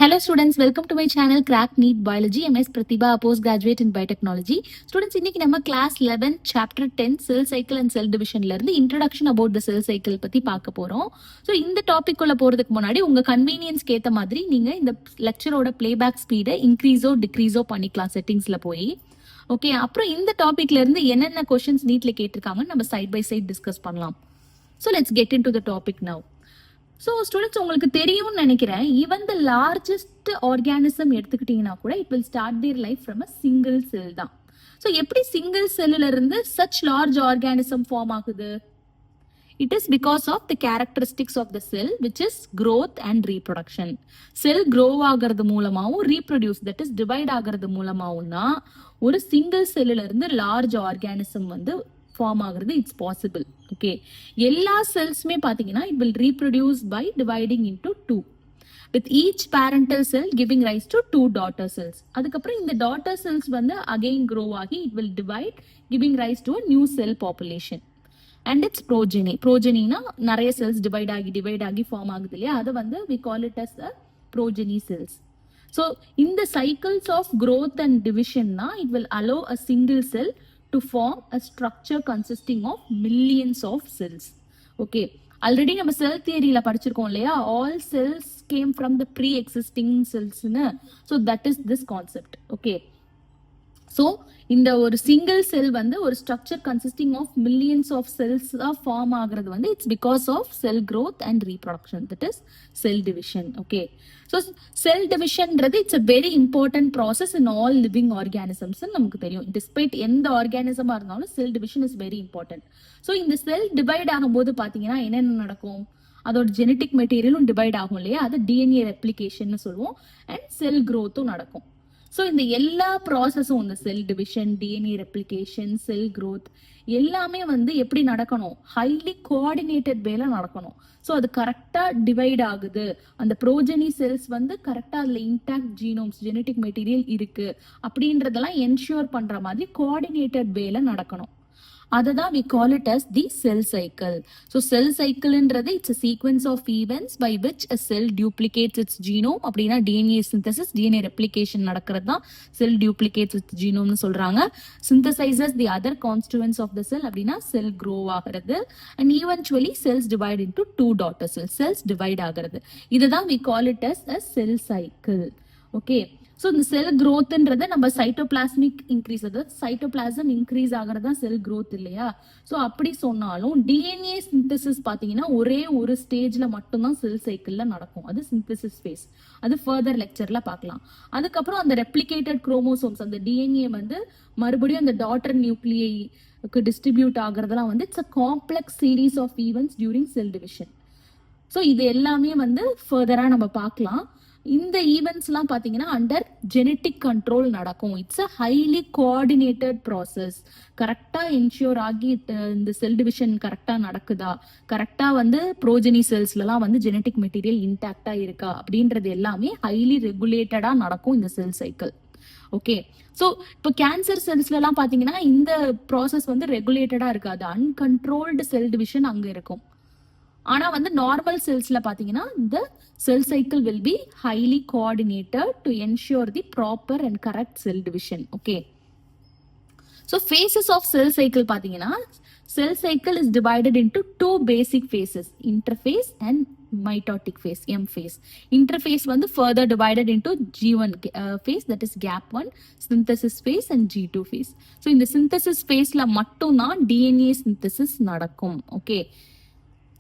Hello students, welcome to my channel Crack NEET Biology. MS Pratibha, postgraduate in biotechnology. Students, இன்னைக்கு நம்ம class 11 chapter 10 cell cycle and cell divisionல இருந்து introduction about the cell cycle பத்தி பார்க்க போறோம். So இந்த topic உள்ள போறதுக்கு முன்னாடி உங்க கன்வீனியன்ஸ்க்கு ஏத்த மாதிரி நீங்க இந்த லெக்சரோட பிளேபேக் ஸ்பீடை இன்க்ரீஸோ டிக்ரீஸோ பண்ணிக்கலாம் செட்டிங்ஸ்ல போய். ஓகே, அப்புறம் இந்த டாபிக்ல இருந்து என்னென்ன கொஸ்டின்ஸ் நீட்ல கேட்டிருக்காங்கன்னு நம்ம சைட் பை சைட் டிஸ்கஸ் பண்ணலாம். So let's get into the topic now. So students, உங்களுக்கு தெரியும்னு நினைக்கிறேன், ஈவன் த லார்ஜஸ்ட் ஆர்கானிசம் எடுத்துக்கிட்டீங்கன்னா கூட it will start their life from a single cell தான். ஸோ எப்படி சிங்கிள் செல்லுல இருந்து சச் லார்ஜ் ஆர்கானிசம் ஃபார்ம் ஆகுது? It is because of the characteristics of the cell which is growth and reproduction. Cell grow ஆகிறது மூலமாகவும் reproduce that is divide ஆகிறது மூலமாகவும் தான் ஒரு சிங்கிள் செல்லுல இருந்து லார்ஜ் ஆர்கானிசம் வந்து ஃபார்ம் ஆகுறது இட்ஸ் பாசிபிள். ஓகே, எல்லா செல்ஸுமே பார்த்தீங்கன்னா it will reproduce by dividing into 2 with each parental cell giving rise to 2 daughter cells. அதுக்கப்புறம் இந்த daughter cells வந்து again grow ஆகி it will divide giving rise to a new cell population and its progeny. progeny-னா நிறைய cells divide ஆகி form ஆகுது இல்லையா, அதை வந்து we call it as the progeny cells. So in the cycles of growth and division na it will allow a single cell to form a structure consisting of millions of cells. Okay, already நம்ம செல் தியரியில படிச்சிருக்கோம் இல்லையா, all cells came from the pre-existing cells னு. So that is this concept. Okay, so இந்த ஒரு single cell வந்து ஒரு structure consisting of millions of cells form ஆகுறது வந்து it's because of cell growth and reproduction, that is cell division. Okay, so cell டிவிஷன்ன்றது it's a very important process in all living organisms நமக்கு தெரியும். Despite எந்த ஆர்கானிசமா இருந்தாலும் cell division is very important. So இந்த cell divide ஆகும்போது பார்த்தீங்கன்னா என்னென்ன நடக்கும்? அதோட ஜெனட்டிக் மெட்டீரியலும் டிவைட் ஆகும் இல்லையா, அது டிஎன்ஏ ரெப்ளிகேஷன் சொல்லுவோம், அண்ட் செல் growth-ம் நடக்கும். ஸோ இந்த எல்லா ப்ராசஸும், இந்த செல் டிவிஷன், டிஎன்ஏ ரெப்ளிகேஷன், செல் growth எல்லாமே வந்து எப்படி நடக்கணும்? ஹைலி கோஆர்டினேட்டட் வேல நடக்கணும். ஸோ அது கரெக்டாக டிவைட் ஆகுது, அந்த ப்ரோஜெனி செல்ஸ் வந்து கரெக்டாக அதில் இன்டாக்ட் ஜீனோம்ஸ் ஜெனட்டிக் மெட்டீரியல் இருக்கு அப்படின்றதெல்லாம் என்ஷூர் பண்ற மாதிரி கோஆர்டினேட்டட் வேல நடக்கணும். அதை தான் we call it as the cell cycle. So cell cycleன்றது it's a sequence of events by which a cell duplicates its genome. அப்படின்னா DNA synthesis, DNA replication நடக்கிறது தான் cell duplicates its genome சொல்றாங்க. Synthesizes the other constituents of the cell, அப்படின்னா cell grow ஆகிறது, and eventually cells divide into 2 daughter cells. Cells divide ஆகிறது, இதை தான் we call it as a cell cycle. Okay, so இந்த செல் growthன்றத நம்ம cytoplasmic increase, அதாவது cytoplasm increase ஆகிறதா செல் growth இல்லையா. So அப்படி சொன்னாலும் டிஎன்ஏ சிந்தசிஸ் பார்த்தீங்கன்னா ஒரே ஒரு ஸ்டேஜ்ல மட்டும்தான் செல் சைக்கிள்ல நடக்கும், அது சிந்தசிஸ் ஃபேஸ். அது ஃபர்தர் லெக்சர்ல பார்க்கலாம். அதுக்கப்புறம் அந்த ரெப்ளிகேட்டட் குரோமோசோம்ஸ், அந்த டிஎன்ஏ வந்து மறுபடியும் அந்த டாட்டர் நியூக்ளியைக்கு டிஸ்ட்ரிபியூட் ஆகிறதுலாம் வந்து it's a complex series of events during cell division. So இது எல்லாமே வந்து ஃபர்தரா நம்ம பார்க்கலாம். இந்த ஈவெண்ட்ஸ்லாம் பார்த்தீங்கன்னா அண்டர் ஜெனட்டிக் கண்ட்ரோல் நடக்கும். It's a highly coordinated process. கரெக்டாக என்ஷூர் ஆகி இந்த செல் டிவிஷன் கரெக்டாக நடக்குதா, கரெக்டாக வந்து ப்ரோஜெனி செல்ஸ்லாம் வந்து ஜெனட்டிக் மெட்டீரியல் இன்டாக்டாக இருக்கா அப்படின்றது எல்லாமே ஹைலி ரெகுலேட்டடாக நடக்கும் இந்த செல் சைக்கிள். ஓகே, ஸோ இப்போ கேன்சர் செல்ஸ்லாம் பார்த்தீங்கன்னா இந்த ப்ராசஸ் வந்து ரெகுலேட்டடாக இருக்காது, அன்கண்ட்ரோல்டு செல் டிவிஷன் அங்கே இருக்கும். ஆனா வந்து நார்மல் செல்ஸ்ல பாத்தீங்கன்னா இந்த cell cycle will be highly coordinated to ensure the proper and correct cell division. Okay, so phases of cell cycle பாத்தீங்கன்னா cell cycle is divided into 2 basic phases, interphase and mitotic phase, M phase. Interphase வந்து further divided into G1 phase, that is gap 1, synthesis phase and G2 phase. So இந்த synthesis phaseல மட்டும் தான் DNA synthesis நடக்கும். Okay,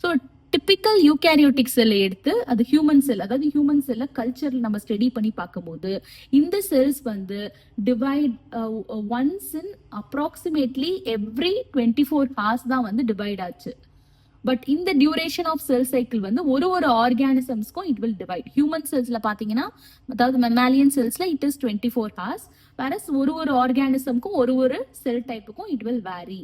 so typical eukaryotic செல்லை எடுத்து அது human செல், அதாவது human செல்லை கல்ச்சரில் நம்ம ஸ்டடி பண்ணி பார்க்கும்போது இந்த செல்ஸ் வந்து divide once in approximately every 24 hours தான் வந்து டிவைட் ஆச்சு. பட் இந்த டியூரேஷன் ஆஃப் செல் சைக்கிள் வந்து ஒரு ஆர்கானிசம்ஸ்க்கும் இட் வில் டிவைட். ஹியூமன் செல்ஸ்ல பாத்தீங்கன்னா, அதாவது மெமாலியன் செல்ஸ்ல இட் இஸ் 24 hours, வேறஸ் ஒரு ஆர்கானிசம்க்கும் ஒரு செல் டைப்புக்கும் இட் வில் வேரி.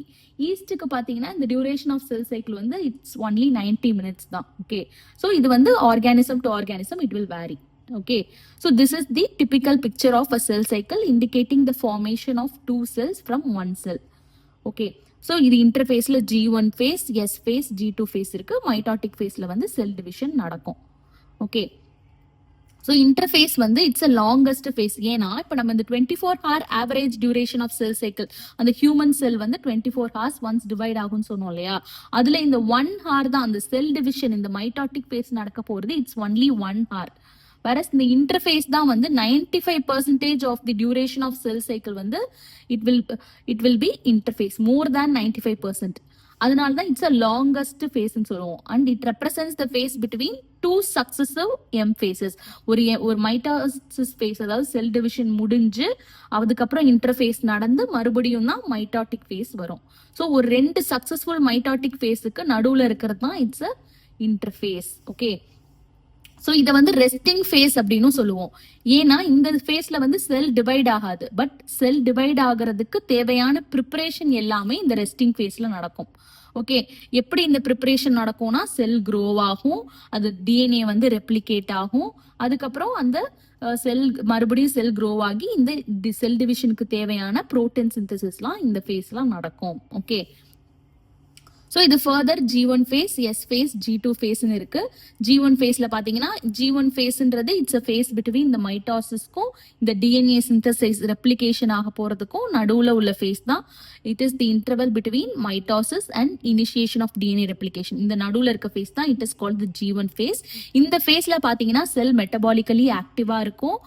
ஈஸ்ட்டுக்கு பாத்தீங்கன்னா இந்த டியூரேஷன் ஆஃப் செல் சைக்கிள் வந்து இட்ஸ் ஒன்லி 90 minutes தான். ஓகே, ஸோ இது வந்து organism to organism it will vary. Okay, so this is the typical picture of a cell cycle indicating the formation of 2 cells from one cell. Okay, so இது இன்டர்ஃபேஸில் G1 phase, S phase, G2 phase இருக்கு. Mitotic ஃபேஸில் வந்து cell division நடக்கும். Okay, so interphase வந்து it's a longest phase. ஏன்னா இப்போ நம்ம இந்த 24 hour average duration of cell cycle, அந்த ஹியூமன் செல் வந்து 24 hours ஒன்ஸ் டிவைட் ஆகும்னு சொன்னோம் இல்லையா, அதுல இந்த 1 hour தான் அந்த செல் டிவிஷன், இந்த மைட்டாட்டிக் ஃபேஸ் நடக்க போறது. It's only 1 hour. whereas இந்த இன்டர்ஃபேஸ் தான் வந்து 95% of the duration of cell cycle வந்து it will be interphase, more than 95%. அதனால தான் இட்ஸ் அ லாங்கஸ்ட் ஃபேஸ்ன்னு சொல்லுவோம். And it represents the phase between 2 successive M phases. ஒரு மைட்டாசிஸ் ஃபேஸ், அதாவது செல் டிவிஷன் முடிஞ்சு அதுக்கப்புறம் இன்டர்ஃபேஸ் நடந்து மறுபடியும் தான் மைட்டாட்டிக் ஃபேஸ் வரும். ஸோ ஒரு 2 சக்சஸ்ஃபுல் மைட்டாட்டிக் ஃபேஸுக்கு நடுவில் இருக்கிறது தான் it's a interface. Okay, so இதை வந்து ரெஸ்டிங் ஃபேஸ் அப்படின்னு சொல்லுவோம். ஏன்னா இந்த ஃபேஸ்ல வந்து செல் டிவைட் ஆகாது. பட் செல் டிவைட் ஆகிறதுக்கு தேவையான ப்ரிப்பரேஷன் எல்லாமே இந்த ரெஸ்டிங் ஃபேஸ்ல நடக்கும். ஓகே, எப்படி இந்த ப்ரிப்பரேஷன் நடக்கும்னா, செல் க்ரோ ஆகும், அது டிஎன்ஏ வந்து ரெப்ளிகேட் ஆகும், அதுக்கப்புறம் அந்த செல் மறுபடியும் செல் க்ரோ ஆகி இந்த செல் டிவிஷனுக்கு தேவையான புரோட்டீன் சிந்தசிஸ்லாம் இந்த ஃபேஸ்லாம் நடக்கும். ஓகே, ஸோ இது further G1 phase, S phase, G2 ஃபேஸ்ன்னு இருக்கு. G1 ஃபேஸ்ல பாத்தீங்கன்னா, G1 ஃபேஸ்ன்றது இட்ஸ் அ ஃபேஸ் பிட்வீன் இந்த மைட்டாசிஸ்க்கும் இந்த டிஎன்ஏ சிந்தசைஸ் ரெப்ளிகேஷன் ஆக போறதுக்கும் நடுவுல உள்ள ஃபேஸ் தான். It is the interval between mitosis and initiation of DNA replication. இந்த நடுவுல இருக்க ஃபேஸ் தான் it is called the G1 phase. இந்த ஃபேஸ்ல பாத்தீங்கன்னா செல் மெட்டபாலிக்கலி ஆக்டிவா இருக்கும்,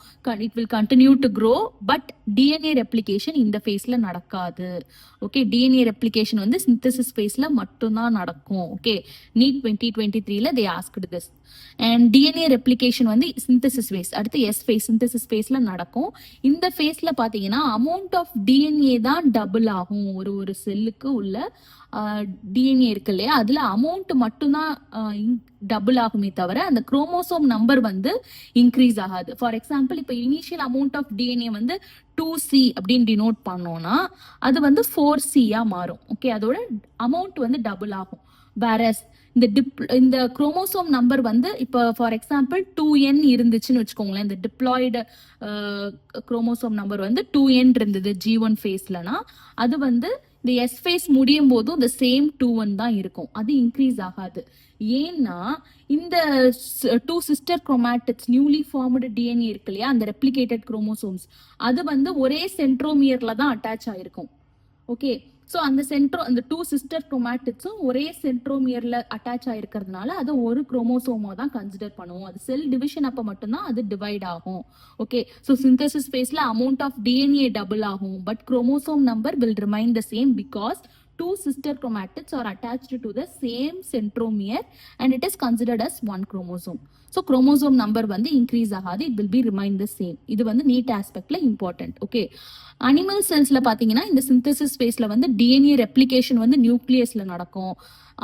it will continue to grow. But DNA replication இந்த ஃபேஸ்ல நடக்காது. ஓகே, டிஎன்ஏ ரெப்ளிகேஷன் வந்து சிந்தசிஸ் ஃபேஸ்ல மட்டும்தான் நடக்கும். ஓகே, NEET 2023ல they asked this. and DNA replication வந்து synthesis phase, அடுத்து S phase, synthesis phaseல நடக்கும். இந்த phaseல பாத்தீங்கன்னா amount of DNA தான் டபுள் ஆகும். ஒரு செல்லுக்கு உள்ள டிஎன்ஏ இருக்கு இல்லையா, அதுல அமௌண்ட் மட்டும்தான் டபுள் ஆகுமே தவிர அந்த குரோமோசோம் நம்பர் வந்து இன்க்ரீஸ் ஆகாது. ஃபார் எக்ஸாம்பிள், இப்போ இனிஷியல் அமௌண்ட் ஆஃப் டிஎன்ஏ வந்து 2C அப்படின்னு டினோட் பண்ணோம்னா அது வந்து 4C மாறும். ஓகே, அதோட அமௌண்ட் வந்து டபுள் ஆகும். வேரஸ் இந்த குரோமோசோம் நம்பர் வந்து இப்போ ஃபார் எக்ஸாம்பிள் 2N இருந்துச்சுன்னு வச்சுக்கோங்களேன், இந்த டிப்ளாய்டு குரோமோசோம் நம்பர் வந்து 2N இருந்தது G1 ஃபேஸ்லனா, அது வந்து இந்த S ஃபேஸ் முடியும் போதும் இந்த சேம் 2N தான் இருக்கும், அது இன்க்ரீஸ் ஆகாது. ஏன்னா இந்த 2 sister chromatids newly formed DNA இருக்கு இல்லையா, அந்த ரெப்ளிகேட்டட் குரோமோசோம்ஸ், அது வந்து ஒரே சென்ட்ரோமியர்ல தான் அட்டாச் ஆயிருக்கும். ஓகே, ஸோ அந்த அந்த 2 சிஸ்டர் குரோமாட்டிட்ஸும் ஒரே சென்ட்ரோமியர்ல அட்டாச் ஆயிருக்கிறதுனால அதை ஒரு குரோமோசோமா தான் கன்சிடர் பண்ணுவோம். அது செல் டிவிஷன் அப்போ மட்டும்தான் அது டிவைட் ஆகும். ஓகே, ஸோ சிந்தசிஸ் ஃபேஸ்ல அமௌண்ட் ஆஃப் டிஎன்ஏ டபுள் ஆகும், but chromosome number will remain the same because 2 sister chromatids are attached to the same centromere and it is considered as one chromosome. So chromosome number வந்து increase ஆகாது, it will be remain the same. இது வந்து NEET aspectல important. Okay, animal செல்ஸ்ல பாத்தீங்கன்னா இந்த synthesis ஃபேஸ்ல வந்து DNA replication வந்து நியூக்ளியஸ்ல நடக்கும்.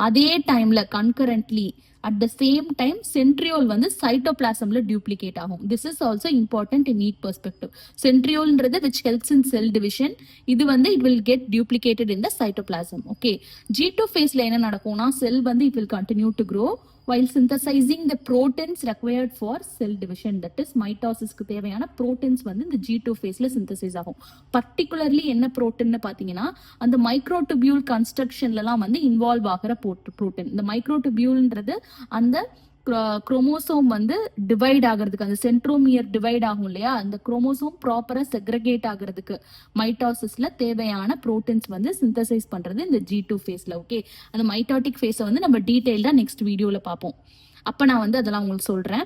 அதே டைம்ல concurrently at the same time centriole வந்து சைட்டோபிளாசம்ல டியூப்ளிகேட் ஆகும். This is also important in NEET perspective. சென்ட்ரியோல்ன்றது which helps in cell division, இது வந்து it will get duplicated in the cytoplasm. Okay, G2 ஃபேஸ்ல என்ன நடக்கும்னா, செல் வந்து it will continue to grow while synthesizing the proteins required for cell division, that is மைட்டாசிஸ்க்கு தேவையான proteins வந்து இந்த G2 ஃபேஸ்ல சிந்தசைஸ் ஆகும். பர்டிகுலர்லி என்ன ப்ரோட்டீன்னு பார்த்தீங்கன்னா, அந்த மைக்ரோடிபியூல் கன்ஸ்ட்ரக்ஷன்லாம் வந்து இன்வால்வ் ஆகிற ப்ரோட்டீன். இந்த மைக்ரோடிபியூல்ன்றது அந்த குரோமோசோம் வந்து டிவைட் ஆகிறதுக்கு, அந்த சென்ட்ரோமியர் டிவைட் ஆகும் இல்லையா, அந்த குரோமோசோம் ப்ராப்பரா செக்ரகேட் ஆகிறதுக்கு மைட்டாசிஸ்ல தேவையான புரோட்டீன்ஸ் வந்து சிந்தசைஸ் பண்றது இந்த G2 ஃபேஸ்ல. ஓகே, அந்த மைட்டாட்டிக் ஃபேஸை வந்து நம்ம டீடைல்டா நெக்ஸ்ட் வீடியோல பார்ப்போம். அப்ப நான் வந்து அதெல்லாம் உங்களுக்கு சொல்றேன்.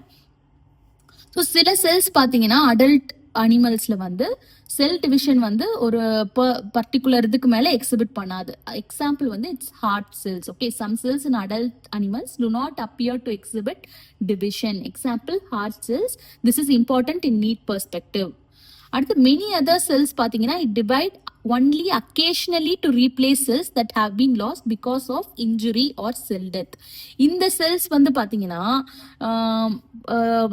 ஸோ சில செல்ஸ் பார்த்தீங்கன்னா அடல்ட் அனிமல்ஸ்ல வந்து செல் டிவிஷன் வந்து ஒரு பர்டிகுலர் இதுக்கு மேல எக்ஸிபிட் பண்ணாது. எக்ஸாம்பிள் வந்து it's heart cells. Okay, some cells in adult animals do not appear to exhibit division. Example heart cells. This is important in NEET perspective. அடுத்து many other cells பார்த்தீங்கன்னா it divide only occasionally to replace cells that have been lost because of injury or cell death. இந்த cells வந்து பார்த்தீங்கன்னா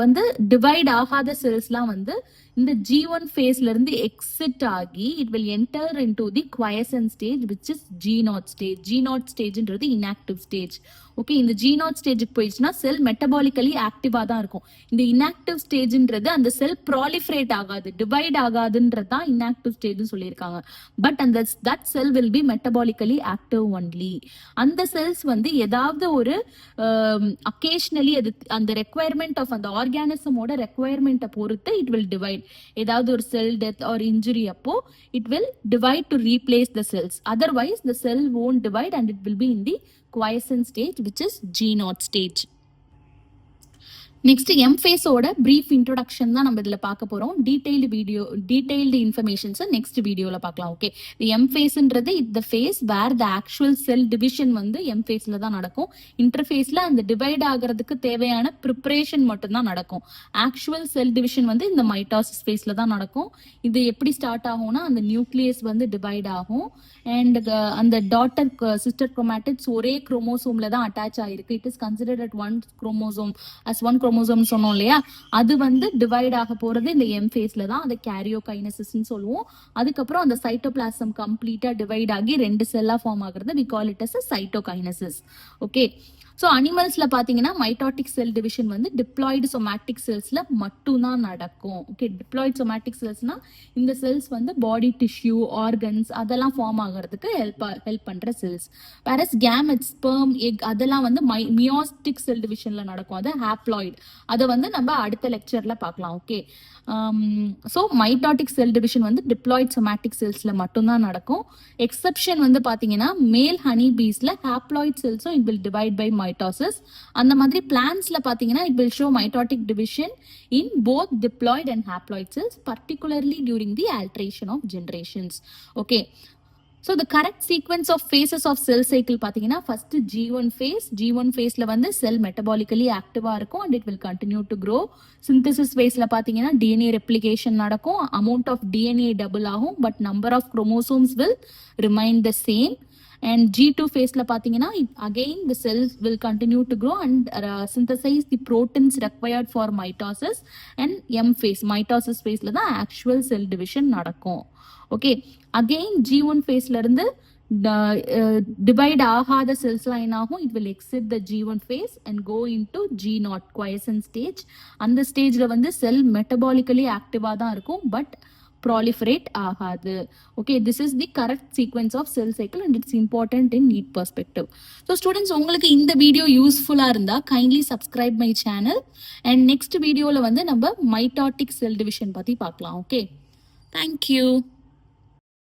வந்து divide ஆகாத செல்ஸ்லாம் வந்து இந்த G1 ஃபேஸ்ல இருந்து எக்ஸிட் ஆகி it will enter into the quiescent stage which is G0 stage. G0 ஸ்டேஜ்ன்றது இன்ஆக்டிவ் ஸ்டேஜ். ஓகே, இந்த G0 ஸ்டேஜுக்கு போயிடுச்சுன்னா செல் மெட்டபாலிக்கலி ஆக்டிவா தான் இருக்கும். இந்த இன்ஆக்டிவ் ஸ்டேஜ்ன்றது அந்த செல் ப்ராலிஃபரேட் ஆகாது, டிவைட் ஆகாதுன்றது தான் இன்ஆக்டிவ் ஸ்டேஜ்னு சொல்லியிருக்காங்க. பட் அந்த that cell will be metabolically active only. அந்த செல்ஸ் வந்து ஏதாவது ஒரு occasionally அது அந்த ரெக்குவயர்மெண்ட் ஆஃப் அந்த ஆர்கானிசமோட ரெக்குவயர்மெண்ட்டை பொறுத்து இட் வில் டிவைட். ஏதாவது ஒரு செல் டெத் ஆர் இன்ஜுரி அப்போ it will divide to replace the cells. Otherwise the cell won't divide and it will be in the quiescent stage, which is G0 stage. Next எம்ஃபேஸோட brief introduction தான் நம்ம இதில் பார்க்க போகிறோம். Detailed இன்ஃபர்மேஷன்ஸை next வீடியோவில் பார்க்கலாம். Okay, எம்ஃபேஸ்ன்றது இந்த phase where the actual cell division வந்து எம்ஃபேஸில் தான் நடக்கும். இன்டர்ஃபேஸில் அந்த டிவைட் ஆகிறதுக்கு தேவையான ப்ரிப்பரேஷன் மட்டும்தான் நடக்கும். ஆக்சுவல் செல் டிவிஷன் வந்து இந்த மைட்டாசிஸ் ஃபேஸில் தான் நடக்கும். இது எப்படி ஸ்டார்ட் ஆகும்னா அந்த நியூக்ளியஸ் வந்து டிவைட் ஆகும் அண்ட் அந்த டாட்டர் சிஸ்டர் குரோமேட்டிட்ஸ் ஒரே குரோமோசோமில் தான் அட்டாச் ஆகிருக்கு. It is considered at one chromosome as one chromosome சொன்னோம் இல்லையா, அது வந்து டிவைட் ஆக போறது இந்த எம் ஃபேஸ்ல தான். அதை karyokinesis சொல்லுவோம். அதுக்கப்புறம் அந்த சைட்டோபிளாசம் கம்ப்ளீட்டா டிவைட் ஆகி 2 செல்லா ஃபார்ம் ஆகுறது we call it as a cytokinesis. Okay, so அனிமல்ஸ்ல பாத்தீங்கன்னா மைட்டாட்டிக் செல் டிவிஷன் வந்து டிப்ளாய்டு சொமேட்டிக் செல்ஸ்ல மட்டும்தான் நடக்கும். ஓகே, டிப்ளாய்டு சொமேட்டிக் செல்ஸ்னா இந்த செல்ஸ் வந்து பாடி டிஷ்யூ ஆர்கன்ஸ் அதெல்லாம் ஃபார்ம் ஆகிறதுக்கு ஹெல்ப் பண்ற cells. Whereas gametes sperm egg அதெல்லாம் வந்து மியோஸ்டிக் செல் டிவிஷன்ல நடக்கும். அது ஹாப்ளாய்டு. அதை வந்து நம்ம அடுத்த லெக்சர்ல பார்க்கலாம். Okay, so mitotic cell division வந்து டிப்ளாய்ட் சொமேட்டிக் செல்ஸ்ல மட்டும்தான் நடக்கும். எக்ஸப்ஷன் வந்து பாத்தீங்கன்னா மேல் ஹனி பீஸ்ல ஹாப்ளாய்ட் செல்ஸும் it will divide by mitosis. அந்த மாதிரி பிளான்ஸ்ல பாத்தீங்கன்னா it will show mitotic division in both diploid and haploid cells, particularly during the alteration of generations. Okay, so the correct sequence of phases of cell cycle பாத்தீங்கன்னா first G1 phase. G1 phaseல வந்து cell metabolically active-ஆ இருக்கும் and it will continue to grow. Synthesis phaseல பாத்தீங்கன்னா DNA replication நடக்கும். Amount of DNA double ஆகும் but number of chromosomes will remain the same. And G2 phaseல பாத்தீங்கன்னா again the cells will continue to grow and synthesize the proteins required for mitosis. And M phase mitosis phaseல தான் actual cell division நடக்கும். Okay, again G1 ஃபேஸ்ல இருந்து divide ஆகாத செல்ஸ்லாம் என்ன ஆகும், it will exit the G1 phase and go into G0 quiescent stage. அந்த ஸ்டேஜ்ல வந்து செல் மெட்டபாலிக்கலி ஆக்டிவா தான் இருக்கும் பட் ப்ராலிஃபரேட் ஆகாது. Okay, this is the correct sequence of cell cycle and it's important in NEET perspective. So students, உங்களுக்கு இந்த video யூஸ்ஃபுல்லாக இருந்தால் kindly subscribe my channel and next வீடியோவில் வந்து நம்ம மைட்டாட்டிக் செல் டிவிஷன் பற்றி பார்க்கலாம். Okay, thank you.